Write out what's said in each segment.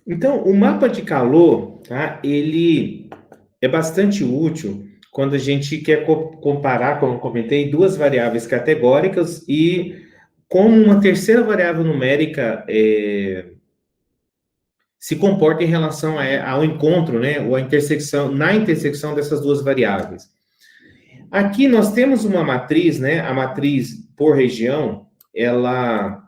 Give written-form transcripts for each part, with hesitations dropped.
Então, o mapa de calor, tá? Ele é bastante útil quando a gente quer comparar, como eu comentei, duas variáveis categóricas e como uma terceira variável numérica se comporta em relação ao encontro, né? Ou à intersecção, na intersecção dessas duas variáveis. Aqui nós temos uma matriz, né? A matriz por região, ela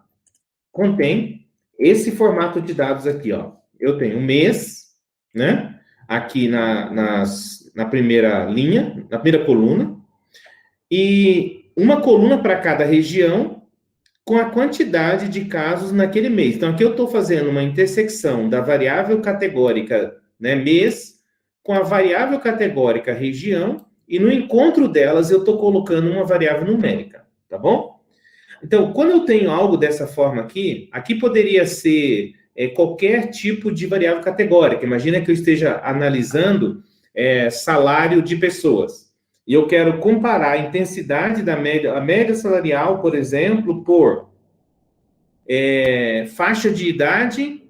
contém esse formato de dados aqui, ó. Eu tenho mês, né? Aqui na primeira linha, na primeira coluna, e uma coluna para cada região com a quantidade de casos naquele mês. Então, aqui eu estou fazendo uma intersecção da variável categórica, né, mês, com a variável categórica região, e no encontro delas eu estou colocando uma variável numérica, tá bom? Então, quando eu tenho algo dessa forma aqui poderia ser qualquer tipo de variável categórica. Imagina que eu esteja analisando salário de pessoas. E eu quero comparar a intensidade da média, a média salarial, por exemplo, por faixa de idade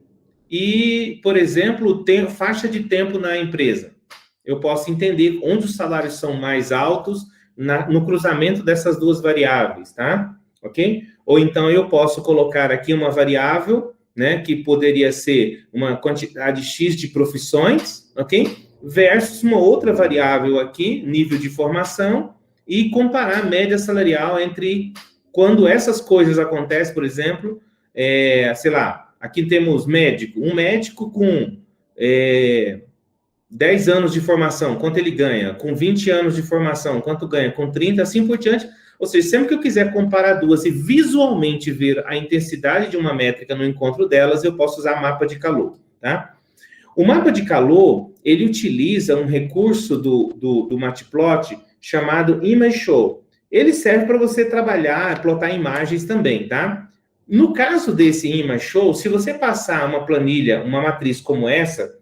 e, por exemplo, faixa de tempo na empresa. Eu posso entender onde os salários são mais altos no cruzamento dessas duas variáveis, tá? Ok? Ou então eu posso colocar aqui uma variável, né, que poderia ser uma quantidade X de profissões, ok? Versus uma outra variável aqui, nível de formação, e comparar a média salarial entre quando essas coisas acontecem, por exemplo, sei lá, aqui temos médico, um médico com 10 anos de formação, quanto ele ganha? Com 20 anos de formação, quanto ganha? Com 30, assim por diante. Ou seja, sempre que eu quiser comparar duas e visualmente ver a intensidade de uma métrica no encontro delas, eu posso usar mapa de calor, tá? O mapa de calor, ele utiliza um recurso do Matplot chamado Image Show. Ele serve para você trabalhar, plotar imagens também, tá? No caso desse Image Show, se você passar uma planilha, uma matriz como essa,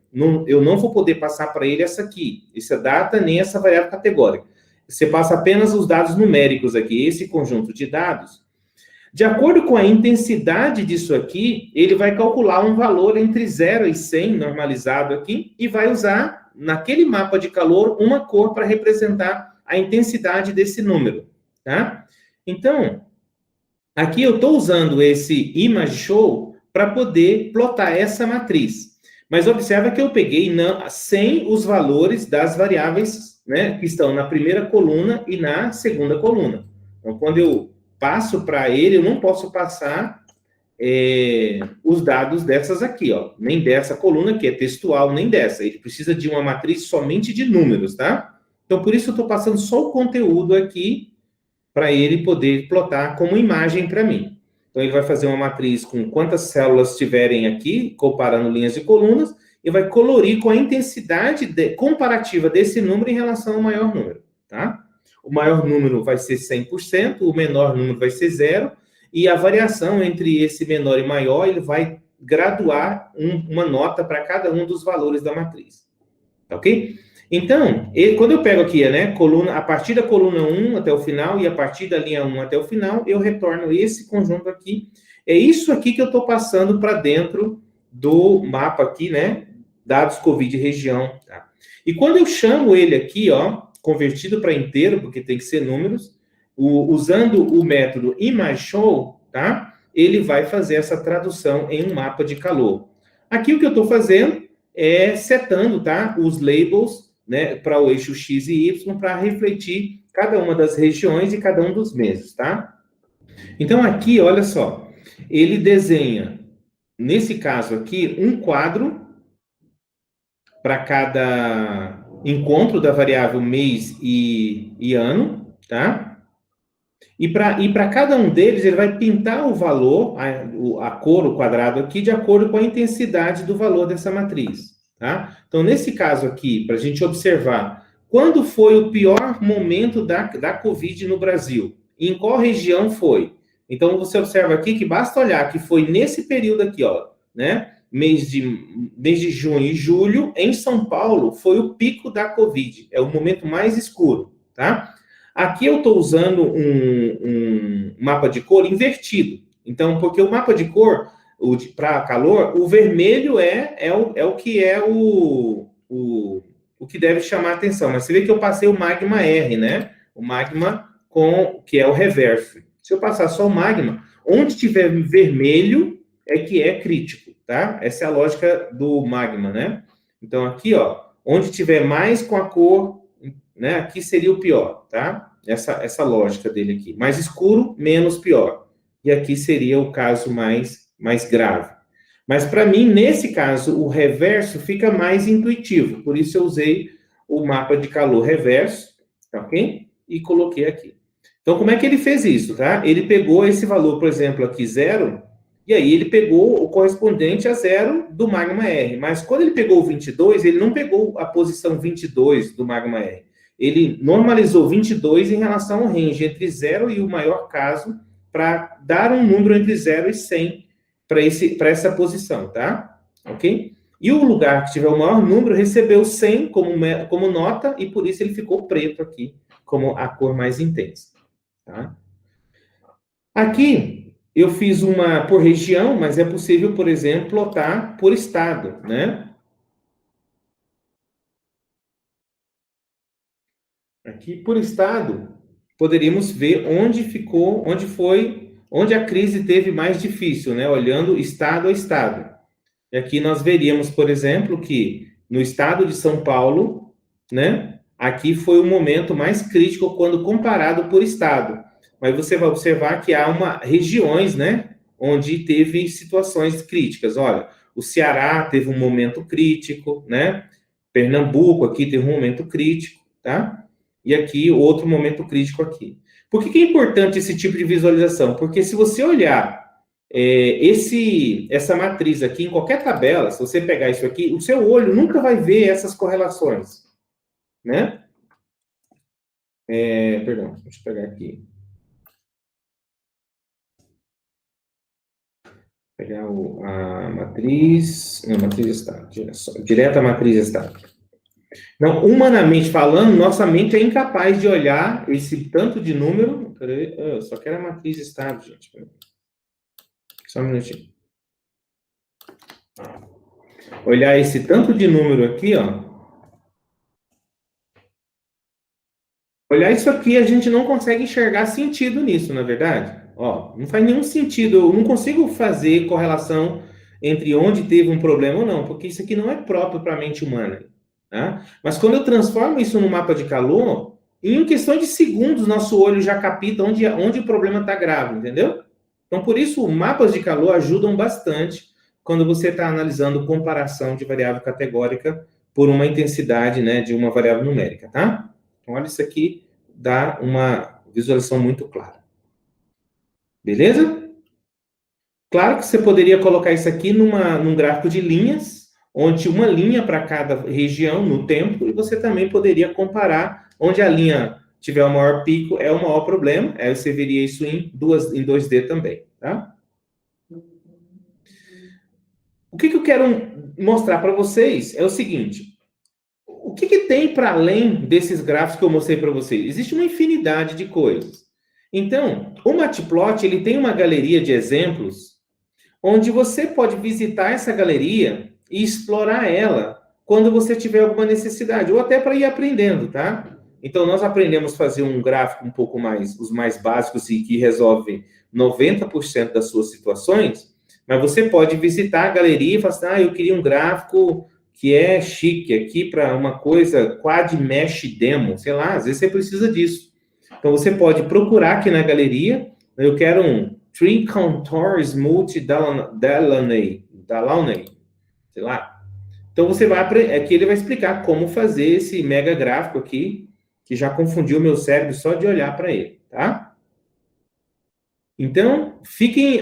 eu não vou poder passar para ele essa aqui, essa data, nem essa variável categórica. Você passa apenas os dados numéricos aqui, esse conjunto de dados. De acordo com a intensidade disso aqui, ele vai calcular um valor entre 0 e 100, normalizado aqui, e vai usar, naquele mapa de calor, uma cor para representar a intensidade desse número, tá? Então, aqui eu estou usando esse Image Show para poder plotar essa matriz. Mas observa que eu peguei sem os valores das variáveis, né, que estão na primeira coluna e na segunda coluna. Então, quando eu passo para ele, eu não posso passar os dados dessas aqui, ó. Nem dessa coluna, que é textual, nem dessa. Ele precisa de uma matriz somente de números, tá? Então, por isso eu estou passando só o conteúdo aqui para ele poder plotar como imagem para mim. Então, ele vai fazer uma matriz com quantas células tiverem aqui, comparando linhas e colunas, e vai colorir com a intensidade comparativa desse número em relação ao maior número, tá? O maior número vai ser 100%, o menor número vai ser 0, e a variação entre esse menor e maior, ele vai graduar uma nota para cada um dos valores da matriz, tá ok? Então, quando eu pego aqui, né, a partir da coluna 1 até o final e a partir da linha 1 até o final, eu retorno esse conjunto aqui. É isso aqui que eu estou passando para dentro do mapa aqui, né, dados Covid região. Tá? E quando eu chamo ele aqui, ó, convertido para inteiro, porque tem que ser números, usando o método ImageShow, tá? Ele vai fazer essa tradução em um mapa de calor. Aqui o que eu estou fazendo é setando, tá, os labels, né, para o eixo X e Y, para refletir cada uma das regiões e cada um dos meses, tá? Então, aqui, olha só, ele desenha, nesse caso aqui, um quadro para cada encontro da variável mês e ano, tá? E para cada um deles, ele vai pintar o valor, a cor, o quadrado aqui, de acordo com a intensidade do valor dessa matriz. Tá? Então, nesse caso aqui, para a gente observar quando foi o pior momento da Covid no Brasil, e em qual região foi. Então, você observa aqui que basta olhar que foi nesse período aqui, ó, né? Mês de junho e julho, em São Paulo, foi o pico da Covid. É o momento mais escuro, tá? Aqui eu estou usando um mapa de cor invertido. Então, porque o mapa de cor, para calor, o vermelho é o que é o que deve chamar a atenção. Mas você vê que eu passei o magma R, né? O magma que é o reverso. Se eu passar só o magma, onde tiver vermelho é que é crítico, tá? Essa é a lógica do magma, né? Então, aqui, ó, onde tiver mais com a cor, né? Aqui seria o pior, tá? Essa lógica dele aqui. Mais escuro, menos pior. E aqui seria o caso mais grave. Mas, para mim, nesse caso, o reverso fica mais intuitivo. Por isso, eu usei o mapa de calor reverso, tá ok? E coloquei aqui. Então, como é que ele fez isso, tá? Ele pegou esse valor, por exemplo, aqui, 0, e aí ele pegou o correspondente a 0 do magma R. Mas quando ele pegou o 22, ele não pegou a posição 22 do magma R. Ele normalizou 22 em relação ao range entre 0 e o maior caso, para dar um número entre 0 e 100 para essa posição, tá? Ok? E o lugar que tiver o maior número recebeu 100 como nota, e por isso ele ficou preto aqui, como a cor mais intensa. Tá? Aqui, eu fiz uma por região, mas é possível, por exemplo, plotar por estado, né? Aqui, por estado, poderíamos ver onde a crise teve mais difícil, né? Olhando estado a estado. E aqui nós veríamos, por exemplo, que no estado de São Paulo, né? Aqui foi o momento mais crítico quando comparado por estado. Mas você vai observar que há regiões, né? Onde teve situações críticas. Olha, o Ceará teve um momento crítico, né? Pernambuco aqui teve um momento crítico, tá? E aqui outro momento crítico aqui. Por que é importante esse tipo de visualização? Porque se você olhar essa matriz aqui, em qualquer tabela, se você pegar isso aqui, o seu olho nunca vai ver essas correlações, né? Perdão, deixa eu pegar aqui. Pegar a matriz... Não, matriz estável. Direto à matriz estável. Não, humanamente falando, nossa mente é incapaz de olhar esse tanto de número... Peraí, eu só quero a matriz estável, gente. Só um minutinho. Olhar esse tanto de número aqui, ó. Olhar isso aqui, a gente não consegue enxergar sentido nisso, na verdade. Ó, não faz nenhum sentido. Eu não consigo fazer correlação entre onde teve um problema ou não, porque isso aqui não é próprio para a mente humana. Tá? Mas quando eu transformo isso no mapa de calor, em questão de segundos, nosso olho já capta onde o problema está grave, entendeu? Então, por isso, mapas de calor ajudam bastante quando você está analisando comparação de variável categórica por uma intensidade, né, de uma variável numérica, tá? Então, olha, isso aqui dá uma visualização muito clara. Beleza? Claro que você poderia colocar isso aqui num gráfico de linhas, onde uma linha para cada região no tempo, e você também poderia comparar onde a linha tiver o maior pico é o maior problema, aí você veria isso em 2D também, tá? O que eu quero mostrar para vocês é o seguinte: o que tem para além desses gráficos que eu mostrei para vocês? Existe uma infinidade de coisas. Então, o Matplot, ele tem uma galeria de exemplos onde você pode visitar essa galeria e explorar ela quando você tiver alguma necessidade, ou até para ir aprendendo, tá? Então, nós aprendemos a fazer um gráfico um pouco mais, os mais básicos e que resolve 90% das suas situações, mas você pode visitar a galeria e falar assim, eu queria um gráfico que é chique aqui para uma coisa Quad Mesh Demo, sei lá, às vezes você precisa disso. Então, você pode procurar aqui na galeria, eu quero um Tree Contour Smooth Delaunay, sei lá. Então, você vai aqui ele vai explicar como fazer esse mega gráfico aqui, que já confundiu o meu cérebro só de olhar para ele, tá? Então, fiquem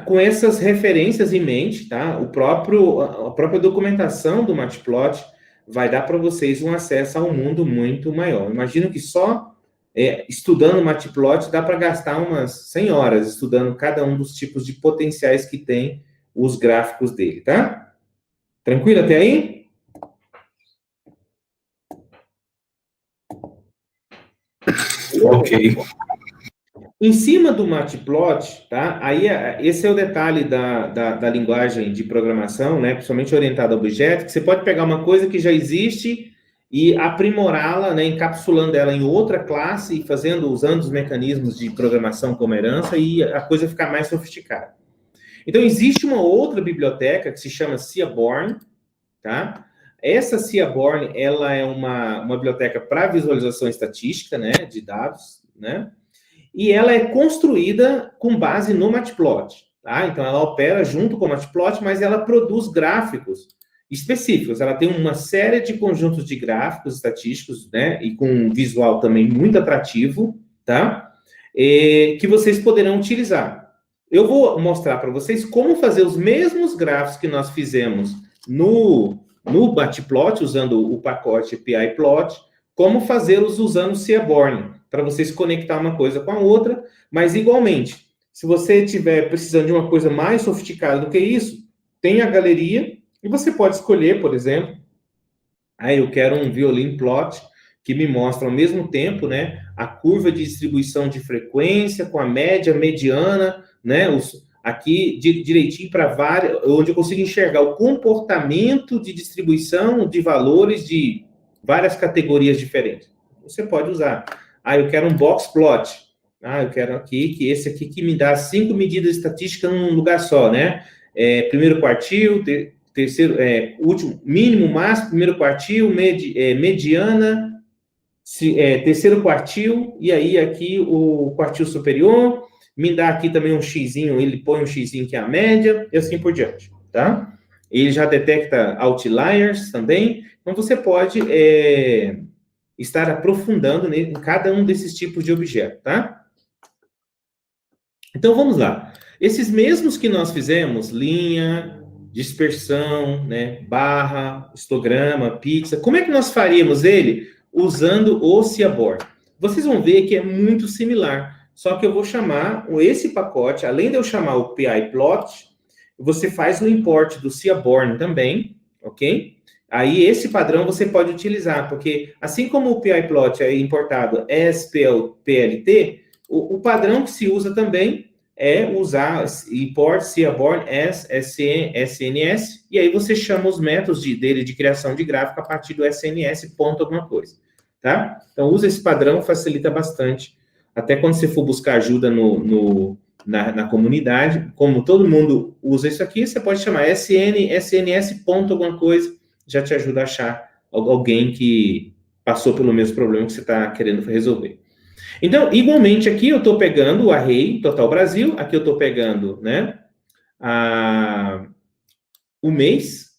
com essas referências em mente, tá? A própria documentação do Matplot vai dar para vocês um acesso a um mundo muito maior. Imagino que só estudando Matplot dá para gastar umas 100 horas estudando cada um dos tipos de potenciais que tem os gráficos dele, tá? Tranquilo até aí? Ok. Em cima do Matplotlib, tá? Aí, esse é o detalhe da linguagem de programação, né? Principalmente orientada a objeto, que você pode pegar uma coisa que já existe e aprimorá-la, né? Encapsulando ela em outra classe e usando os mecanismos de programação como herança e a coisa ficar mais sofisticada. Então, existe uma outra biblioteca que se chama Seaborn, tá? Essa Seaborn, ela é uma biblioteca para visualização estatística, né? De dados, né? E ela é construída com base no Matplotlib, tá? Então, ela opera junto com o Matplotlib, mas ela produz gráficos específicos. Ela tem uma série de conjuntos de gráficos estatísticos, né? E com um visual também muito atrativo, tá? Que vocês poderão utilizar. Eu vou mostrar para vocês como fazer os mesmos gráficos que nós fizemos no Matplotlib, usando o pacote PyPlot, como fazê-los usando o Seaborn, para vocês conectar uma coisa com a outra, mas igualmente, se você estiver precisando de uma coisa mais sofisticada do que isso, tem a galeria, e você pode escolher, por exemplo, eu quero um violin plot que me mostra ao mesmo tempo, né, a curva de distribuição de frequência com a média, mediana, né, aqui direitinho para várias, onde eu consigo enxergar o comportamento de distribuição de valores de várias categorias diferentes. Você pode usar. Eu quero um box plot. Eu quero aqui, que esse aqui que me dá 5 medidas estatísticas num lugar só, né? Primeiro quartil, terceiro, último, mínimo, máximo, primeiro quartil, mediana, terceiro quartil, e aí aqui o quartil superior, me dá aqui também um xizinho, ele põe um xizinho que é a média, e assim por diante, tá? Ele já detecta outliers também, então você pode estar aprofundando em cada um desses tipos de objeto, tá? Então, vamos lá. Esses mesmos que nós fizemos, linha, dispersão, né, barra, histograma, pizza, como é que nós faríamos ele usando o Seaborn? Vocês vão ver que é muito similar, só que eu vou chamar esse pacote, além de eu chamar o PyPlot, você faz o import do Seaborn também, ok? Aí esse padrão você pode utilizar, porque assim como o PyPlot é importado SPLT, o padrão que se usa também é usar import Seaborn as SNS, e aí você chama os métodos dele de criação de gráfico a partir do SNS ponto alguma coisa, tá? Então, usa esse padrão, facilita bastante. Até quando você for buscar ajuda na comunidade, como todo mundo usa isso aqui, você pode chamar SNS ponto alguma coisa, já te ajuda a achar alguém que passou pelo mesmo problema que você está querendo resolver. Então, igualmente, aqui eu estou pegando o array Total Brasil, aqui eu estou pegando, né, o mês,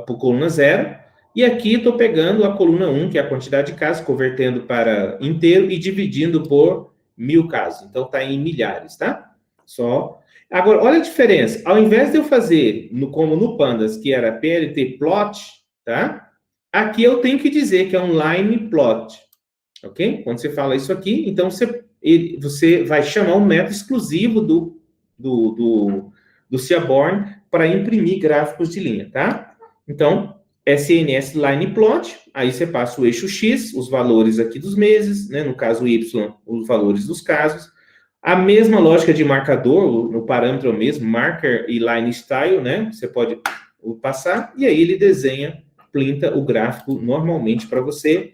por coluna 0, e aqui estou pegando a coluna 1, que é a quantidade de casos, convertendo para inteiro e dividindo por 1000 casos. Então, está em milhares, tá? Só. Agora, olha a diferença. Ao invés de eu fazer, como no Pandas, que era PLT plot, tá? Aqui eu tenho que dizer que é um line plot. Ok? Quando você fala isso aqui, então você vai chamar um método exclusivo do Seaborn para imprimir gráficos de linha, tá? Então, SNS line plot, aí você passa o eixo X, os valores aqui dos meses, né? No caso Y, os valores dos casos. A mesma lógica de marcador, no parâmetro é o mesmo, marker e line style, né? Você pode passar, e aí ele desenha, plinta o gráfico normalmente para você.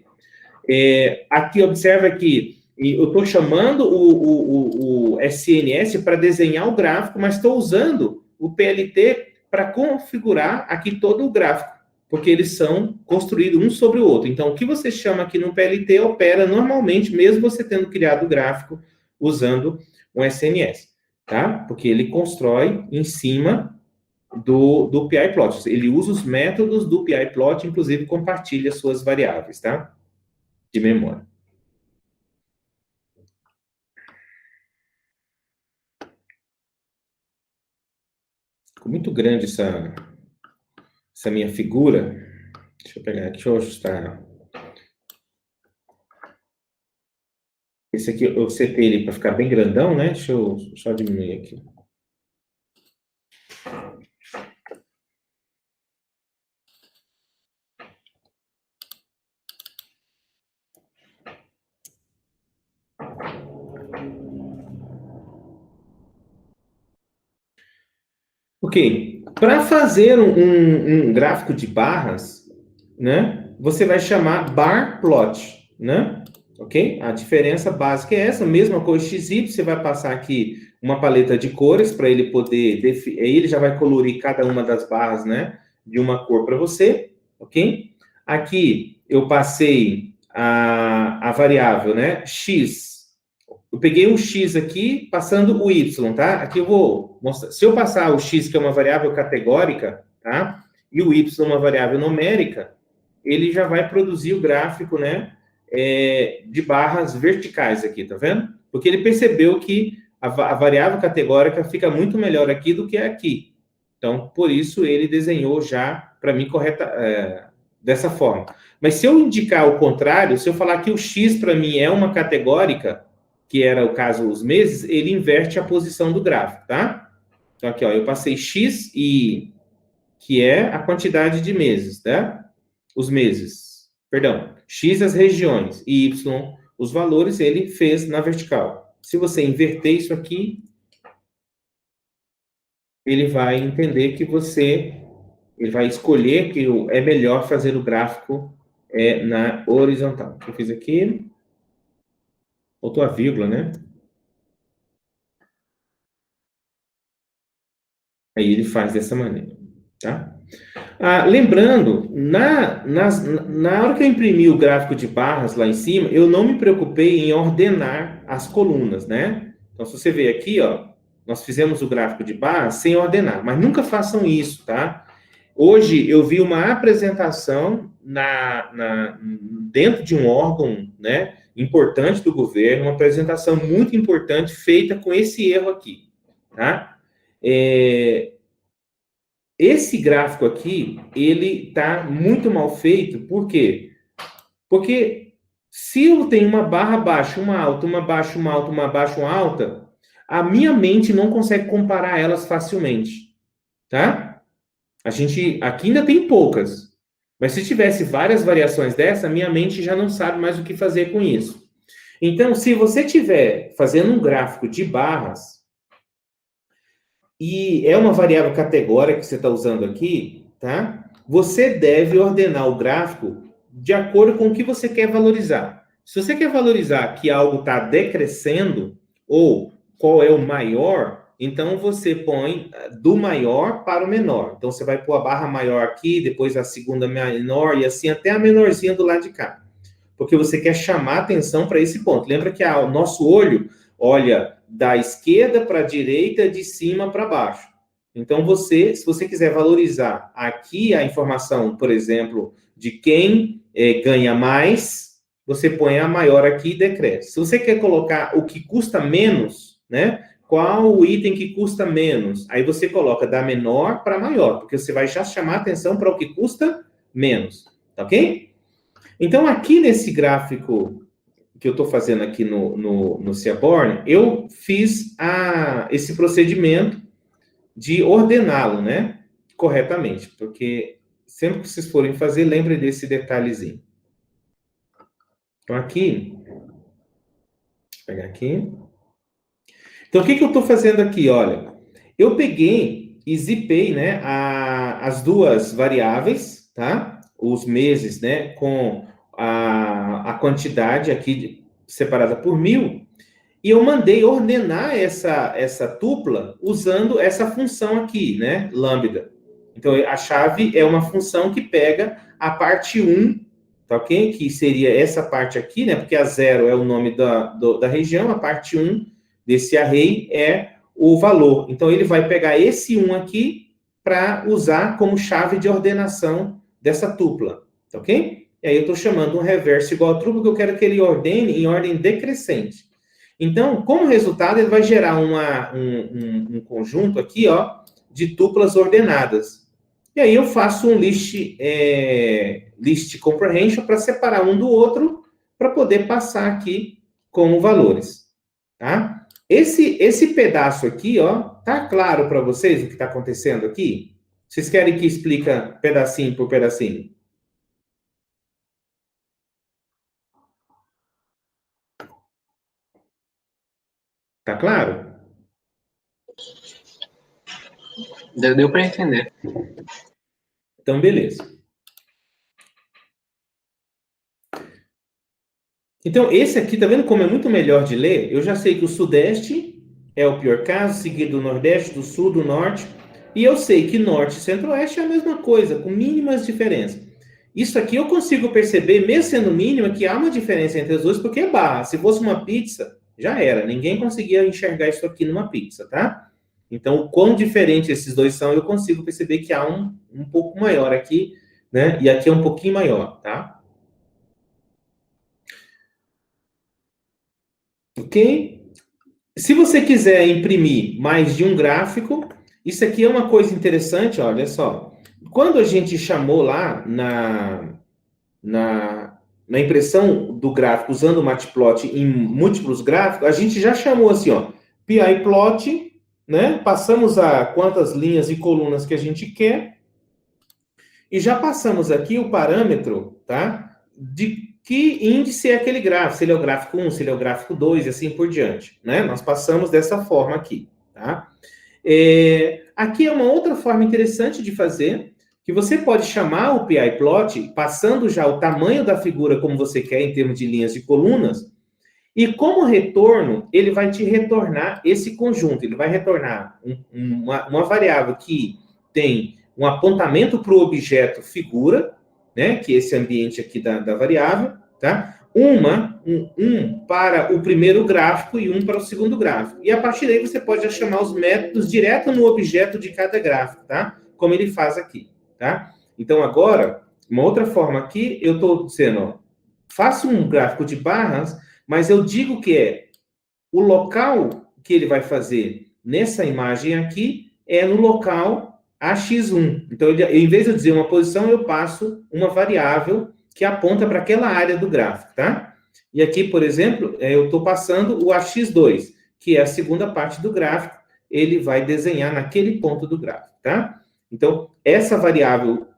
Aqui, observa que eu estou chamando o SNS para desenhar o gráfico, mas estou usando o PLT para configurar aqui todo o gráfico, porque eles são construídos um sobre o outro. Então, o que você chama aqui no PLT opera normalmente, mesmo você tendo criado o gráfico usando um SNS, tá? Porque ele constrói em cima do PyPlot. Ele usa os métodos do PyPlot, inclusive compartilha suas variáveis, tá? De memória. Ficou muito grande essa minha figura. Deixa eu pegar aqui, deixa eu ajustar. Esse aqui eu setei ele para ficar bem grandão, né? Deixa eu só diminuir aqui. Ok. Para fazer um gráfico de barras, né, você vai chamar bar plot, né? Ok? A diferença básica é essa, mesma cor XY, você vai passar aqui uma paleta de cores para ele poder definir, ele já vai colorir cada uma das barras, né, de uma cor para você, ok? Aqui eu passei a variável, né, x. Eu peguei o x aqui, passando o y, tá? Aqui eu vou mostrar. Se eu passar o x, que é uma variável categórica, tá? E o y, uma variável numérica, ele já vai produzir o gráfico, né? De barras verticais aqui, tá vendo? Porque ele percebeu que a variável categórica fica muito melhor aqui do que aqui. Então, por isso, ele desenhou já, para mim, dessa forma. Mas se eu indicar o contrário, se eu falar que o x, para mim, é uma categórica, que era o caso os meses, ele inverte a posição do gráfico, tá? Então, aqui, ó, eu passei x, que é a quantidade de meses, tá? Os meses. Perdão, x as regiões e y os valores, ele fez na vertical. Se você inverter isso aqui, ele vai entender que ele vai escolher que é melhor fazer o gráfico na horizontal. O que eu fiz aqui? Faltou a vírgula, né? Aí ele faz dessa maneira, tá? Lembrando, na hora que eu imprimi o gráfico de barras lá em cima, eu não me preocupei em ordenar as colunas, né? Então, se você ver aqui, ó, nós fizemos o gráfico de barras sem ordenar, mas nunca façam isso, tá? Hoje eu vi uma apresentação dentro de um órgão, né, importante do governo, uma apresentação muito importante feita com esse erro aqui, tá? Esse gráfico aqui, ele está muito mal feito, por quê? Porque se eu tenho uma barra baixa, uma alta, uma baixa, uma alta, uma baixa, uma alta, a minha mente não consegue comparar elas facilmente, tá? A gente aqui ainda tem poucas, mas se tivesse várias variações dessa, a minha mente já não sabe mais o que fazer com isso. Então, se você estiver fazendo um gráfico de barras, e é uma variável categórica que você está usando aqui, tá? Você deve ordenar o gráfico de acordo com o que você quer valorizar. Se você quer valorizar que algo está decrescendo, ou qual é o maior, então você põe do maior para o menor. Então você vai pôr a barra maior aqui, depois a segunda menor, e assim até a menorzinha do lado de cá. Porque você quer chamar atenção para esse ponto. Lembra que o nosso olho olha da esquerda para a direita, de cima para baixo. Então, se você quiser valorizar aqui a informação, por exemplo, de quem ganha mais, você põe a maior aqui e decresce. Se você quer colocar o que custa menos, né? Qual o item que custa menos? Aí você coloca da menor para maior, porque você vai já chamar atenção para o que custa menos, tá ok? Então, aqui nesse gráfico que eu estou fazendo aqui no Seaborn, eu fiz esse procedimento de ordená-lo, né? Corretamente, porque sempre que vocês forem fazer, lembrem desse detalhezinho. Então, aqui, vou pegar aqui. Então, o que eu estou fazendo aqui? Olha, eu peguei e zipei, né, as duas variáveis, tá? Os meses, né, com a quantidade aqui separada por 1000, e eu mandei ordenar essa tupla usando essa função aqui, né, lambda. Então, a chave é uma função que pega a parte 1, tá ok? Que seria essa parte aqui, né, porque a 0 é o nome da região, a parte 1 desse array é o valor. Então, ele vai pegar esse 1 aqui para usar como chave de ordenação dessa tupla, tá ok? E aí eu estou chamando um reverso igual a true, porque eu quero que ele ordene em ordem decrescente. Então, como resultado, ele vai gerar um conjunto aqui, ó, de tuplas ordenadas. E aí eu faço um list comprehension para separar um do outro, para poder passar aqui como valores, tá? Esse pedaço aqui, ó, tá claro para vocês o que está acontecendo aqui? Vocês querem que explica pedacinho por pedacinho? Tá claro? Deu para entender. Então, beleza. Então, esse aqui, tá vendo como é muito melhor de ler? Eu já sei que o Sudeste é o pior caso, seguido do Nordeste, do Sul, do Norte. E eu sei que Norte e Centro-Oeste é a mesma coisa, com mínimas diferenças. Isso aqui eu consigo perceber, mesmo sendo mínima, que há uma diferença entre as duas, porque é barra. Se fosse uma pizza, já era. Ninguém conseguia enxergar isso aqui numa pizza, tá? Então, o quão diferente esses dois são, eu consigo perceber que há um pouco maior aqui, né? E aqui é um pouquinho maior, tá? Ok? Se você quiser imprimir mais de um gráfico, isso aqui é uma coisa interessante, olha só. Quando a gente chamou lá na impressão do gráfico usando o Matplot em múltiplos gráficos, a gente já chamou assim, ó, PIplot, né? Passamos a quantas linhas e colunas que a gente quer e já passamos aqui o parâmetro, tá? De que índice é aquele gráfico, se ele é o gráfico 1, se ele é o gráfico 2 e assim por diante, né? Nós passamos dessa forma aqui, tá? Aqui é uma outra forma interessante de fazer, que você pode chamar o PIplot, passando já o tamanho da figura como você quer em termos de linhas e colunas, e como retorno, ele vai te retornar esse conjunto, ele vai retornar uma variável que tem um apontamento para o objeto figura, né, que é esse ambiente aqui da variável, tá? Um para o primeiro gráfico e um para o segundo gráfico. E a partir daí você pode já chamar os métodos direto no objeto de cada gráfico, tá? Como ele faz aqui, tá? Então agora, uma outra forma aqui, eu estou dizendo, ó, faço um gráfico de barras, mas eu digo que é o local que ele vai fazer nessa imagem aqui é no local AX1. Então, em vez de eu dizer uma posição, eu passo uma variável que aponta para aquela área do gráfico, tá? E aqui, por exemplo, eu estou passando o AX2, que é a segunda parte do gráfico, ele vai desenhar naquele ponto do gráfico, tá? Então, essa variável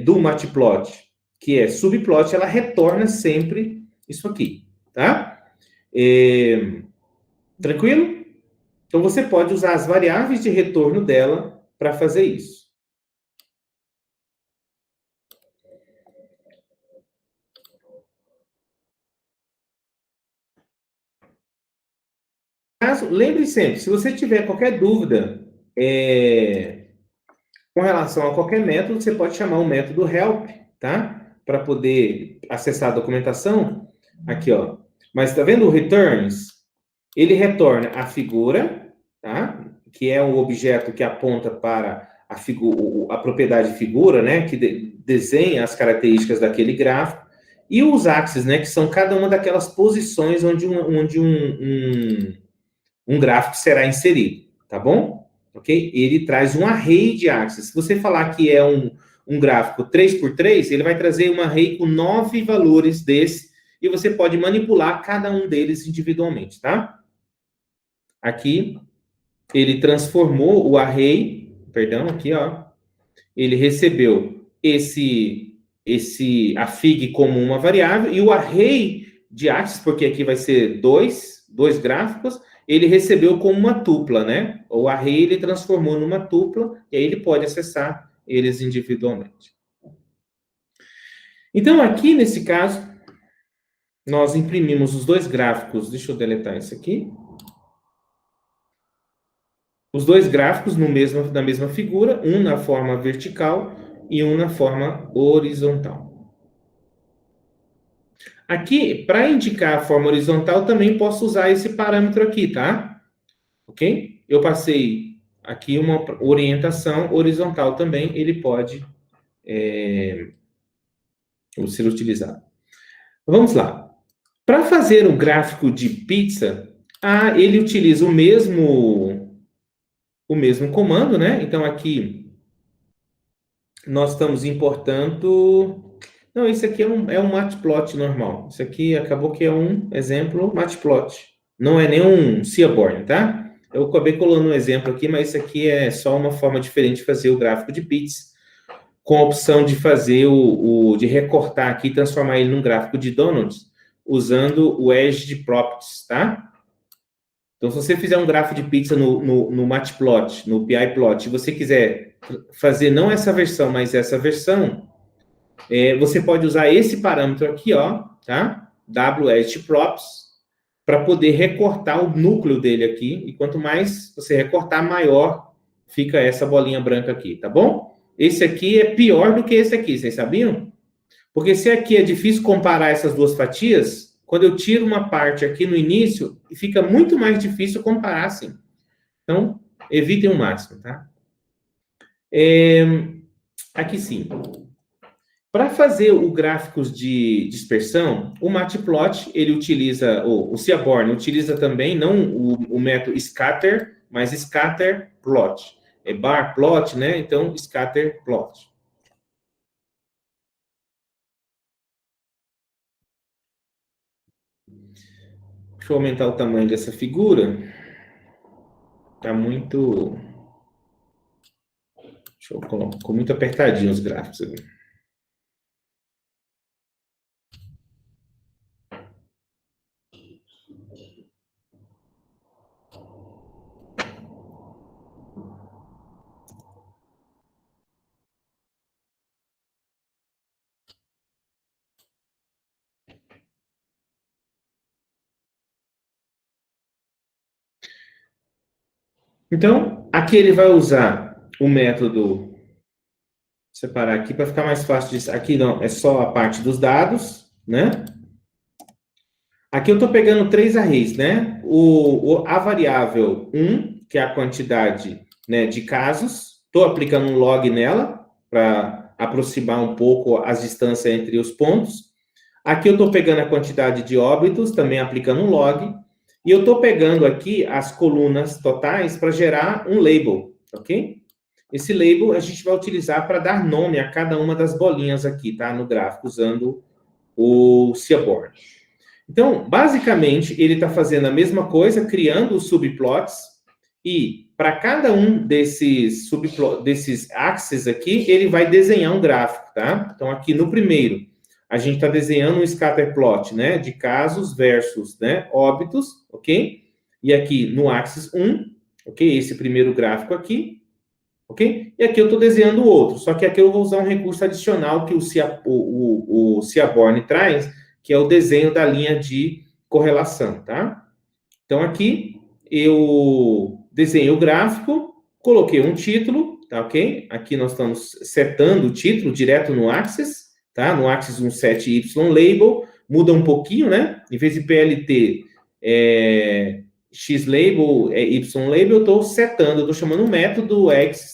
do Matplot, que é subplot, ela retorna sempre isso aqui, tá? Tranquilo? Então, você pode usar as variáveis de retorno dela para fazer isso. Lembre sempre, se você tiver qualquer dúvida com relação a qualquer método, você pode chamar o método help, tá? Para poder acessar a documentação. Aqui, ó. Mas tá vendo o returns? Ele retorna a figura, tá? Que é o objeto que aponta para a propriedade figura, né? Que desenha as características daquele gráfico. E os axes, né? Que são cada uma daquelas posições onde um gráfico será inserido, tá bom? Ok? Ele traz um array de axes. Se você falar que é um gráfico 3x3, ele vai trazer um array com 9 valores desse, e você pode manipular cada um deles individualmente, tá? Aqui, ele transformou o array, perdão, aqui, ó, ele recebeu a fig como uma variável, e o array de axes, porque aqui vai ser dois gráficos, ele recebeu como uma tupla, né? O array ele transformou numa tupla, e aí ele pode acessar eles individualmente. Então, aqui nesse caso, nós imprimimos os dois gráficos, deixa eu deletar isso aqui. Os dois gráficos na mesma figura, um na forma vertical e um na forma horizontal. Aqui, para indicar a forma horizontal, também posso usar esse parâmetro aqui, tá? Ok? Eu passei aqui uma orientação horizontal também, ele pode ser utilizado. Vamos lá. Para fazer um gráfico de pizza, ele utiliza o mesmo comando, né? Então, aqui, nós estamos importando... Não, isso aqui é um matplot normal. Isso aqui acabou que é um exemplo matplot. Não é nenhum Seaborn, tá? Eu acabei colando um exemplo aqui, mas isso aqui é só uma forma diferente de fazer o gráfico de pizza, com a opção de fazer de recortar aqui e transformar ele num gráfico de donuts, usando o Edge de Properties, tá? Então, se você fizer um gráfico de pizza no Matplot, no PyPlot, e você quiser fazer não essa versão, mas essa versão, você pode usar esse parâmetro aqui, ó, tá? WEdgeProps, para poder recortar o núcleo dele aqui. E quanto mais você recortar, maior fica essa bolinha branca aqui, tá bom? Esse aqui é pior do que esse aqui, vocês sabiam? Porque se aqui é difícil comparar essas duas fatias, quando eu tiro uma parte aqui no início, fica muito mais difícil comparar assim. Então, evitem o máximo, tá? Aqui sim. Para fazer o gráficos de dispersão, o Matplot, ele utiliza, o Seaborn utiliza também, não o método scatter, mas scatter plot. É bar plot, né? Então, scatter plot. Deixa eu aumentar o tamanho dessa figura. Tá muito... Deixa eu colocar, ficou muito apertadinho os gráficos aqui. Então, aqui ele vai usar o método, separar aqui para ficar mais fácil disso. Aqui não, é só a parte dos dados, né? Aqui eu estou pegando 3 arrays, né? A variável 1, que é a quantidade, né, de casos, estou aplicando um log nela para aproximar um pouco as distâncias entre os pontos. Aqui eu estou pegando a quantidade de óbitos, também aplicando um log. E eu estou pegando aqui as colunas totais para gerar um label, ok? Esse label a gente vai utilizar para dar nome a cada uma das bolinhas aqui, tá? No gráfico, usando o Seaborn. Então, basicamente, ele está fazendo a mesma coisa, criando os subplots, e para cada um desses axes aqui, ele vai desenhar um gráfico, tá? Então, aqui no primeiro, a gente está desenhando um scatter plot, né? De casos versus, né, óbitos, ok? E aqui no axis 1, ok? Esse primeiro gráfico aqui, ok? E aqui eu estou desenhando o outro, só que aqui eu vou usar um recurso adicional que o Seaborn traz, que é o desenho da linha de correlação, tá? Então, aqui eu desenhei o gráfico, coloquei um título, tá ok? Aqui nós estamos setando o título direto no Axis, tá? No Axis 17Y label, muda um pouquinho, né? Em vez de PLT, X label, Y label, eu estou setando, eu estou chamando o método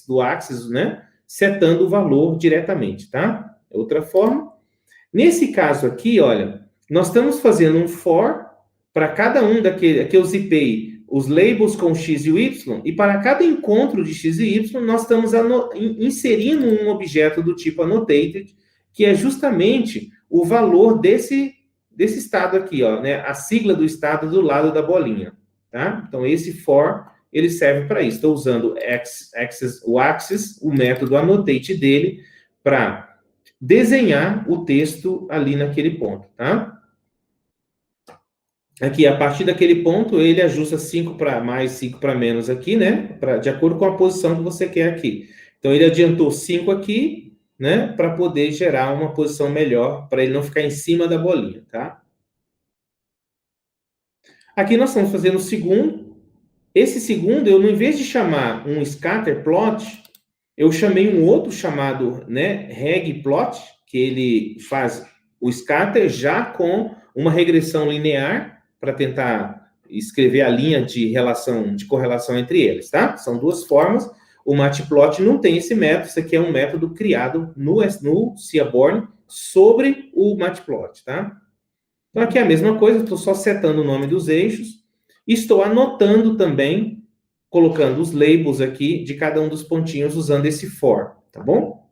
do Axis, né? Setando o valor diretamente, tá? Outra forma. Nesse caso aqui, olha, nós estamos fazendo um for para cada um daquele, aqui eu zipei os labels com X e o Y, e para cada encontro de X e Y, nós estamos inserindo um objeto do tipo annotated, que é justamente o valor desse estado aqui, ó, né? A sigla do estado do lado da bolinha, tá? Então, esse for, ele serve para isso. Estou usando o axis, o método annotate dele, para desenhar o texto ali naquele ponto, tá? Aqui, a partir daquele ponto, ele ajusta 5 para mais, 5 para menos aqui, né? De acordo com a posição que você quer aqui. Então, ele adiantou 5 aqui, né? Para poder gerar uma posição melhor, para ele não ficar em cima da bolinha, tá? Aqui nós estamos fazendo o segundo. Esse segundo, eu, em vez de chamar um scatter plot, eu chamei um outro chamado, né, regplot, que ele faz o scatter já com uma regressão linear para tentar escrever a linha de relação, de correlação entre eles, tá? São duas formas. O matplot não tem esse método, isso aqui é um método criado no Seaborn sobre o matplot, tá? Então aqui é a mesma coisa, estou só setando o nome dos eixos, e estou anotando também, colocando os labels aqui de cada um dos pontinhos usando esse for, tá bom?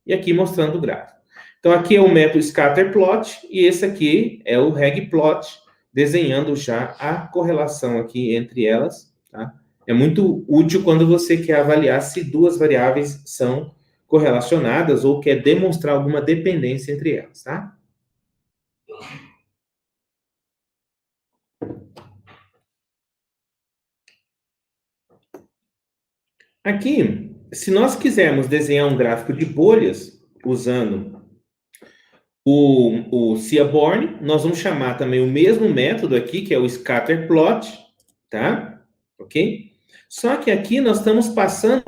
E aqui mostrando o gráfico. Então, aqui é o método scatterplot e esse aqui é o regplot, desenhando já a correlação aqui entre elas, tá? É muito útil quando você quer avaliar se duas variáveis são correlacionadas ou quer demonstrar alguma dependência entre elas, tá? Aqui, se nós quisermos desenhar um gráfico de bolhas usando o Seaborn, nós vamos chamar também o mesmo método aqui, que é o scatter plot, tá? Ok? Só que aqui nós estamos passando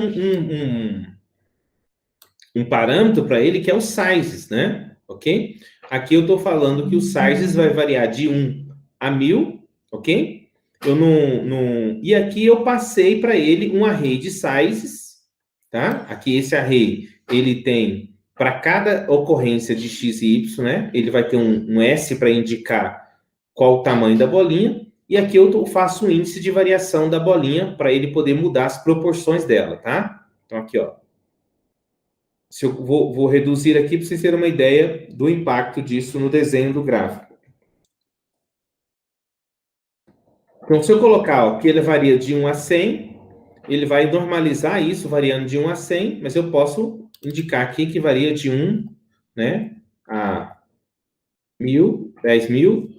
um parâmetro para ele que é o sizes, né? Ok? Aqui eu estou falando que o sizes vai variar de 1 a 1000, ok? E aqui eu passei para ele um array de sizes, tá? Aqui esse array, ele tem, para cada ocorrência de x e y, né? Ele vai ter um S para indicar qual o tamanho da bolinha, e aqui eu faço o índice de variação da bolinha para ele poder mudar as proporções dela, tá? Então aqui, ó. Se eu vou reduzir aqui para vocês terem uma ideia do impacto disso no desenho do gráfico. Então, se eu colocar ó, que ele varia de 1 a 100, ele vai normalizar isso variando de 1 a 100, mas eu posso indicar aqui que varia de 1, né, a 1000, 10.000.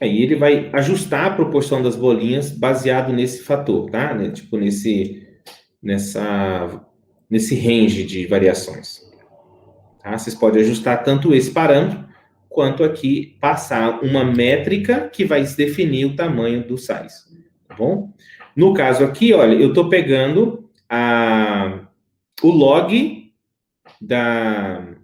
Aí ele vai ajustar a proporção das bolinhas baseado nesse fator, tá? Né? Tipo, nesse range de variações. Tá? Vocês podem ajustar tanto esse parâmetro, quanto aqui passar uma métrica que vai definir o tamanho do size. Tá bom? No caso aqui, olha, eu estou pegando o log da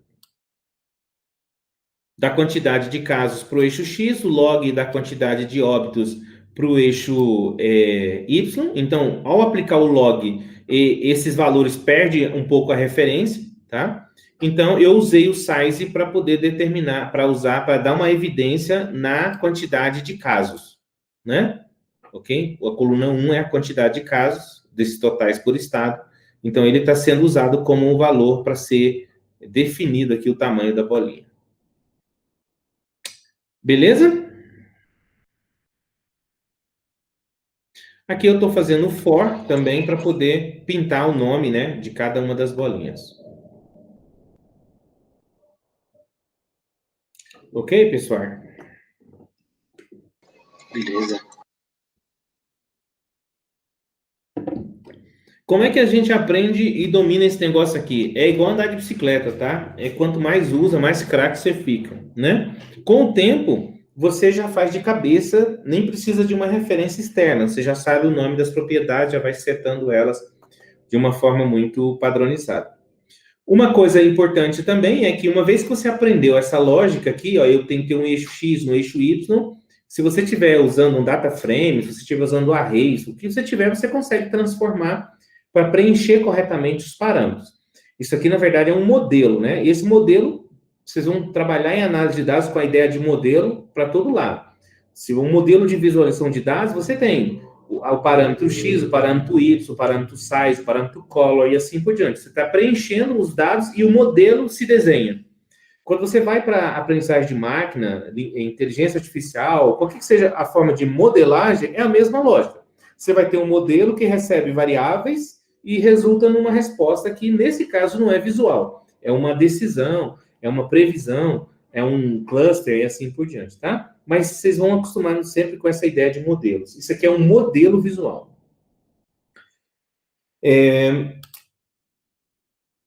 quantidade de casos para o eixo X, o log da quantidade de óbitos para o eixo Y. Então, ao aplicar o log, esses valores perdem um pouco a referência, tá? Então, eu usei o size para poder determinar, para dar uma evidência na quantidade de casos, né? Ok? A coluna 1 é a quantidade de casos, desses totais por estado. Então, ele está sendo usado como um valor para ser definido aqui o tamanho da bolinha. Beleza? Aqui eu estou fazendo for também para poder pintar o nome, né, de cada uma das bolinhas. Ok, pessoal? Beleza. Como é que a gente aprende e domina esse negócio aqui? É igual andar de bicicleta, tá? Quanto mais usa, mais craque você fica, né? Com o tempo, você já faz de cabeça, nem precisa de uma referência externa. Você já sabe o nome das propriedades, já vai setando elas de uma forma muito padronizada. Uma coisa importante também é que uma vez que você aprendeu essa lógica aqui, ó, eu tenho que ter um eixo X, um eixo Y, se você estiver usando um data frame, se você estiver usando arrays, o que você tiver, você consegue transformar para preencher corretamente os parâmetros. Isso aqui, na verdade, é um modelo, né? E esse modelo, vocês vão trabalhar em análise de dados com a ideia de modelo para todo lado. Se um modelo de visualização de dados, você tem o parâmetro X, o parâmetro Y, o parâmetro size, o parâmetro color e assim por diante. Você está preenchendo os dados e o modelo se desenha. Quando você vai para aprendizagem de máquina, inteligência artificial, qualquer que seja a forma de modelagem, é a mesma lógica. Você vai ter um modelo que recebe variáveis e resulta numa resposta que, nesse caso, não é visual. É uma decisão, é uma previsão, é um cluster e assim por diante, tá? Mas vocês vão acostumando sempre com essa ideia de modelos. Isso aqui é um modelo visual.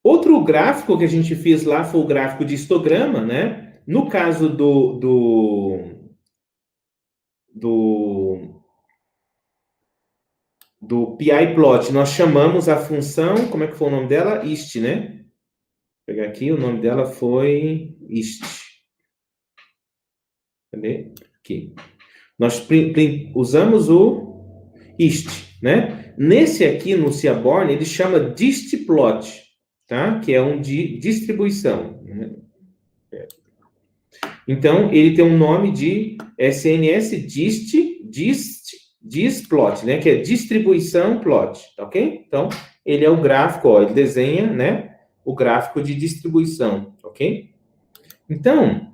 Outro gráfico que a gente fez lá foi o gráfico de histograma, né? No caso do PI plot, nós chamamos a função, como é que foi o nome dela? Ist, né? Vou pegar aqui, o nome dela foi ist. Cadê? Aqui. Nós usamos o ist, né? Nesse aqui, no Seaborn, ele chama distplot, tá? Que é um de distribuição. Né? Então, ele tem um nome de SNS distplot, né? Que é distribuição plot, tá ok? Então, ele é o gráfico, ó, ele desenha, né? O gráfico de distribuição, ok? Então,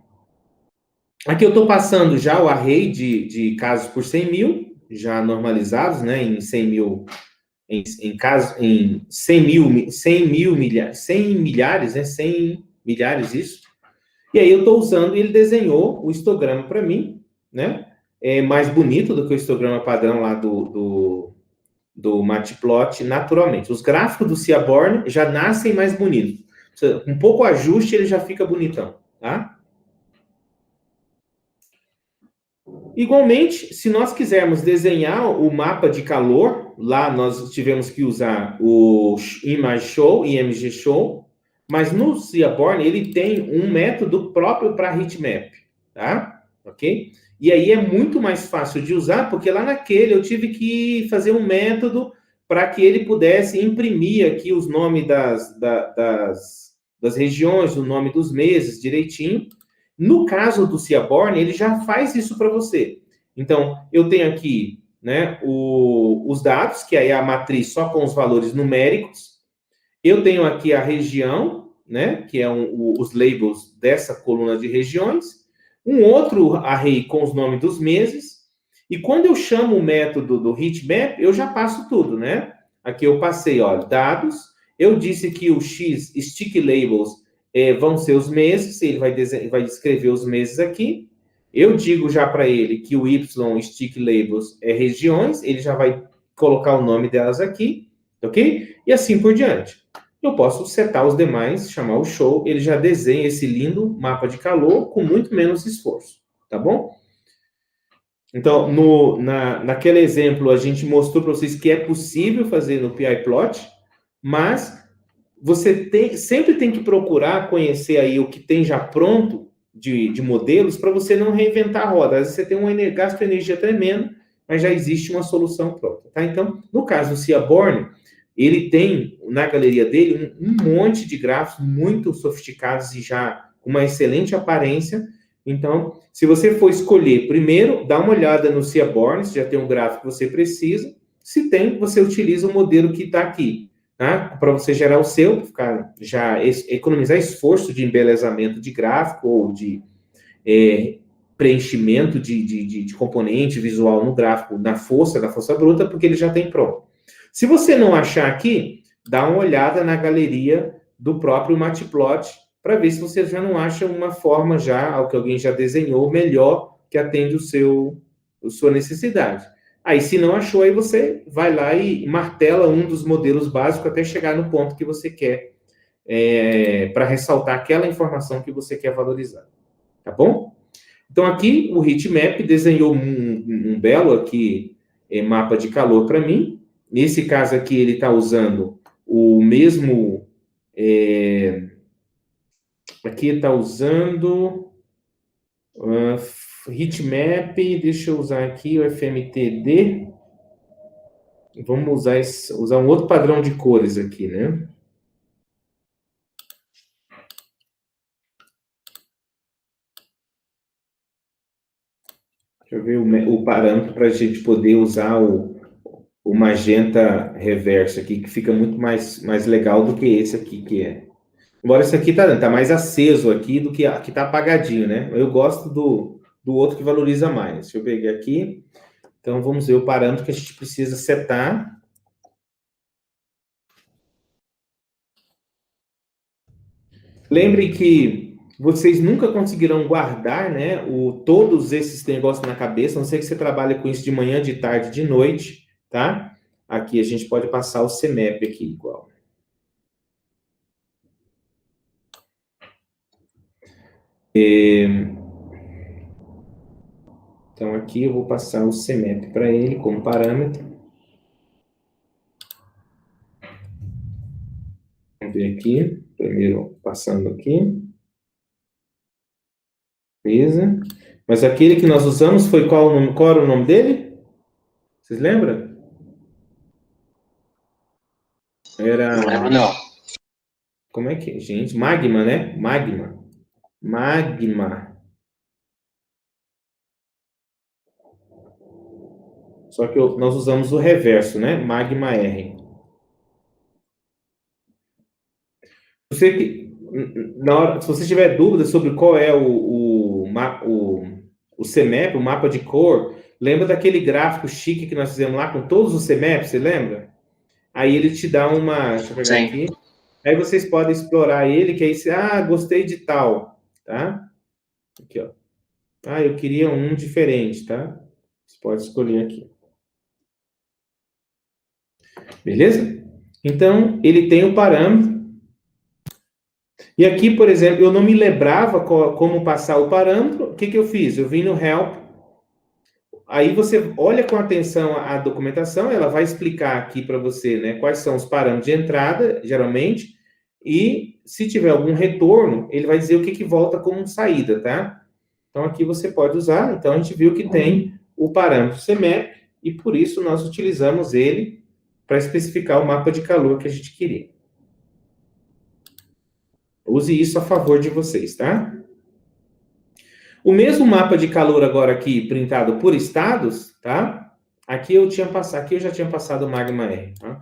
aqui eu estou passando já o array de casos por 100 mil, já normalizados, né? Em 100 mil, em 100 mil milhares, 100 milhares, né? 100 milhares, isso. E aí eu estou usando, e ele desenhou o histograma para mim, né? É mais bonito do que o histograma padrão lá do do Matplotlib naturalmente. Os gráficos do Seaborn já nascem mais bonitos. Um pouco ajuste, ele já fica bonitão, tá? Igualmente, se nós quisermos desenhar o mapa de calor, lá nós tivemos que usar o Image Show, IMG Show, mas no Seaborn ele tem um método próprio para heatmap, tá? Ok? E aí é muito mais fácil de usar, porque lá naquele eu tive que fazer um método para que ele pudesse imprimir aqui os nomes das regiões, o nome dos meses direitinho. No caso do Seaborn, ele já faz isso para você. Então, eu tenho aqui, né, os dados, que aí é a matriz só com os valores numéricos. Eu tenho aqui a região, né, que é os labels dessa coluna de regiões. Um outro array com os nomes dos meses. E quando eu chamo o método do heatmap, eu já passo tudo, né? Aqui eu passei, ó, dados. Eu disse que o X stick labels vão ser os meses, ele vai escrever os meses aqui. Eu digo já para ele que o Y stick labels é regiões, ele já vai colocar o nome delas aqui, ok? E assim por diante. Eu posso setar os demais, chamar o show, ele já desenha esse lindo mapa de calor com muito menos esforço, tá bom? Então, naquele exemplo, a gente mostrou para vocês que é possível fazer no PyPlot, mas você sempre tem que procurar conhecer aí o que tem já pronto de modelos para você não reinventar a roda. Às vezes você tem um gasto de energia tremendo, mas já existe uma solução pronta. Tá? Então, no caso do Seaborn, ele tem na galeria dele um monte de gráficos muito sofisticados e já com uma excelente aparência. Então, se você for escolher, primeiro, dá uma olhada no Seaborn, se já tem um gráfico que você precisa. Se tem, você utiliza o modelo que está aqui, tá? Para você gerar o seu, ficar, já economizar esforço de embelezamento de gráfico ou de preenchimento de componente visual no gráfico, da força bruta, porque ele já tem pronto. Se você não achar aqui, dá uma olhada na galeria do próprio Matplotlib para ver se você já não acha uma forma já, ao que alguém já desenhou, melhor que atende a sua necessidade. Aí, se não achou, aí você vai lá e martela um dos modelos básicos até chegar no ponto que você quer, para ressaltar aquela informação que você quer valorizar. Tá bom? Então, aqui, o heatmap desenhou um belo aqui, mapa de calor para mim. Nesse caso aqui, ele está usando o mesmo... aqui está usando... heatmap, deixa eu usar aqui o FMTD. Vamos usar um outro padrão de cores aqui, né? Deixa eu ver o parâmetro para a gente poder usar o magenta reverso aqui, que fica muito mais legal do que esse aqui, que é. Embora esse aqui tá mais aceso aqui do que aqui tá apagadinho, né? Eu gosto do outro que valoriza mais. Deixa eu pegar aqui. Então, vamos ver o parâmetro que a gente precisa setar. Lembre que vocês nunca conseguirão guardar, né, todos esses negócios na cabeça, a não ser que você trabalhe com isso de manhã, de tarde, de noite, tá? Aqui a gente pode passar o CMAP aqui, igual. Então, aqui eu vou passar o CMAP para ele como parâmetro. Vamos ver aqui. Primeiro, passando aqui. Beleza. Mas aquele que nós usamos foi qual o nome? Qual era o nome dele? Vocês lembram? Era... Não lembro, não. Como é que é, gente? Magma, né? Magma. Só que nós usamos o reverso, né? Magma R. Se você tiver dúvida sobre qual é o CMAP, o mapa de cor, lembra daquele gráfico chique que nós fizemos lá com todos os CMAPs, você lembra? Aí ele te dá uma... Deixa eu pegar Sim. aqui. Aí vocês podem explorar ele, que aí você... gostei de tal, tá? Aqui, ó. Eu queria um diferente, tá? Você pode escolher aqui. Beleza? Então, ele tem o parâmetro. E aqui, por exemplo, eu não me lembrava como passar o parâmetro. O que que eu fiz? Eu vim no Help. Aí você olha com atenção a documentação, ela vai explicar aqui para você, né, quais são os parâmetros de entrada, geralmente, e se tiver algum retorno, ele vai dizer o que que volta como saída, tá? Então, aqui você pode usar. Então, a gente viu que tem o parâmetro CMAP, e por isso nós utilizamos ele para especificar o mapa de calor que a gente queria. Use isso a favor de vocês, tá? O mesmo mapa de calor agora aqui, printado por estados, tá? Aqui eu já tinha passado o Magma R, tá?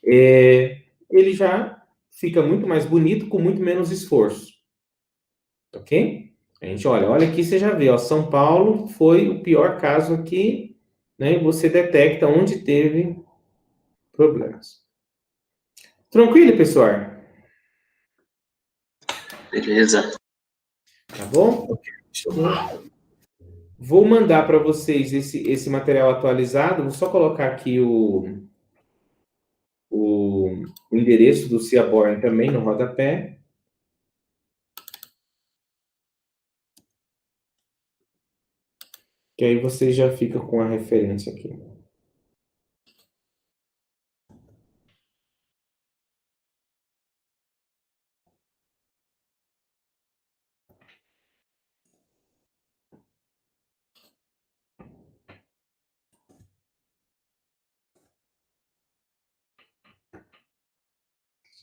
Ele já fica muito mais bonito, com muito menos esforço. Ok? A gente olha aqui, você já vê, ó, São Paulo foi o pior caso aqui, né? E você detecta onde teve problemas. Tranquilo, pessoal? Beleza. Tá bom? Vou mandar para vocês esse material atualizado. Vou só colocar aqui o endereço do Seaborn também no rodapé. Que aí você já fica com a referência aqui.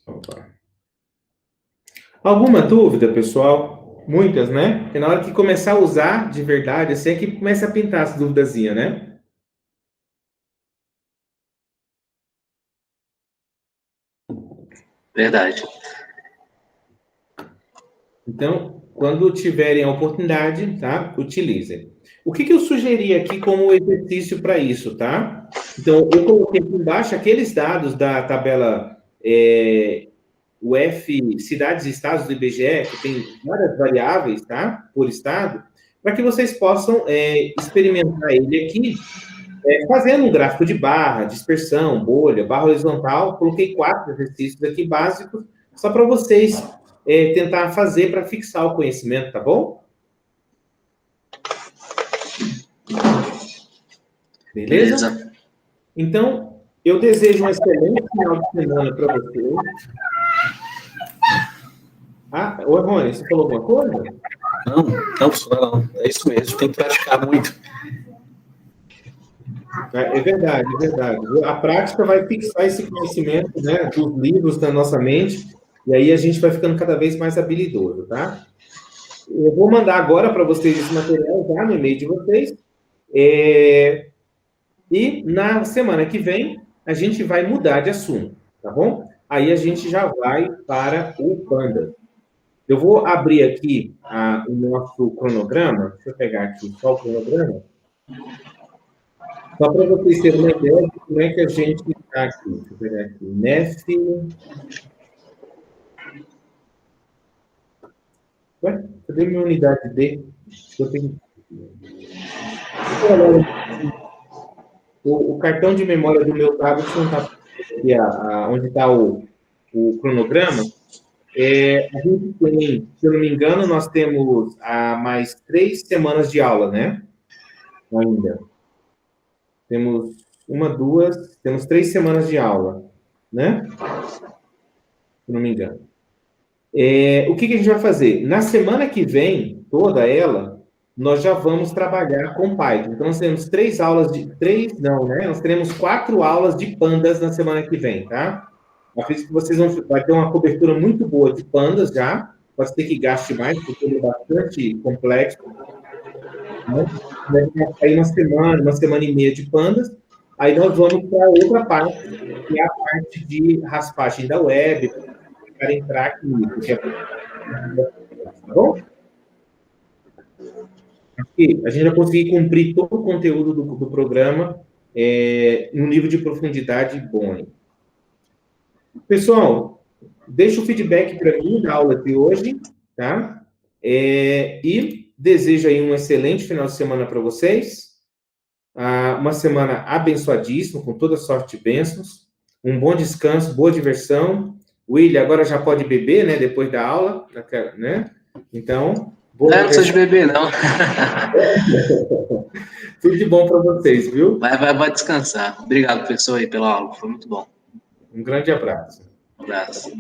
Opa. Alguma dúvida, pessoal? Muitas, né? Porque na hora que começar a usar de verdade, assim é que começa a pintar as duvidazinhas, né? Verdade. Então, quando tiverem a oportunidade, tá? Utilizem. O que que eu sugeri aqui como exercício para isso, tá? Então, eu coloquei aqui embaixo aqueles dados da tabela UF Cidades e Estados do IBGE, que tem várias variáveis, tá? Por estado, para que vocês possam experimentar ele aqui, fazendo um gráfico de barra, dispersão, bolha, barra horizontal. Coloquei 4 exercícios aqui básicos, só para vocês tentar fazer para fixar o conhecimento, tá bom? Beleza? Então, eu desejo um excelente final de semana para vocês. Ah, ô Rony, você falou alguma coisa? Não. É isso mesmo, tem que praticar muito. É verdade, é verdade. A prática vai fixar esse conhecimento, né, dos livros na nossa mente, e aí a gente vai ficando cada vez mais habilidoso, tá? Eu vou mandar agora para vocês esse material já no e-mail de vocês. E na semana que vem, a gente vai mudar de assunto, tá bom? Aí a gente já vai para o Panda. Eu vou abrir aqui o nosso cronograma. Deixa eu pegar aqui só o cronograma. Só para vocês terem uma ideia de como é que a gente está aqui. Deixa eu pegar aqui. NEF. Ué, cadê minha unidade D? Eu tenho... O cartão de memória do meu tablet não está aqui, onde está o cronograma. A gente tem, se eu não me engano, nós temos mais 3 semanas de aula, né? Ainda. Temos temos 3 semanas de aula, né? Se eu não me engano. O que a gente vai fazer? Na semana que vem, toda ela, nós já vamos trabalhar com Python. Então, nós temos 3 aulas nós teremos 4 aulas de pandas na semana que vem, tá? Eu acredito que vocês vai ter uma cobertura muito boa de pandas já. Pode ser que gaste mais, porque ele é bastante complexo. Né? Aí uma semana e meia de pandas. Aí nós vamos para outra parte, que é a parte de raspagem da web, para entrar aqui nisso, que é... Tá bom? Aqui, a gente vai conseguir cumprir todo o conteúdo do programa num nível de profundidade bom. Hein? Pessoal, deixa o feedback para mim da aula de hoje, tá? E desejo aí um excelente final de semana para vocês. Uma semana abençoadíssima, com toda sorte de bênçãos. Um bom descanso, boa diversão. William agora já pode beber, né? Depois da aula, né? Então, boa Não precisa de beber, não. Tudo de bom para vocês, viu? Vai descansar. Obrigado, professor, aí, pela aula. Foi muito bom. Um grande abraço. Um abraço.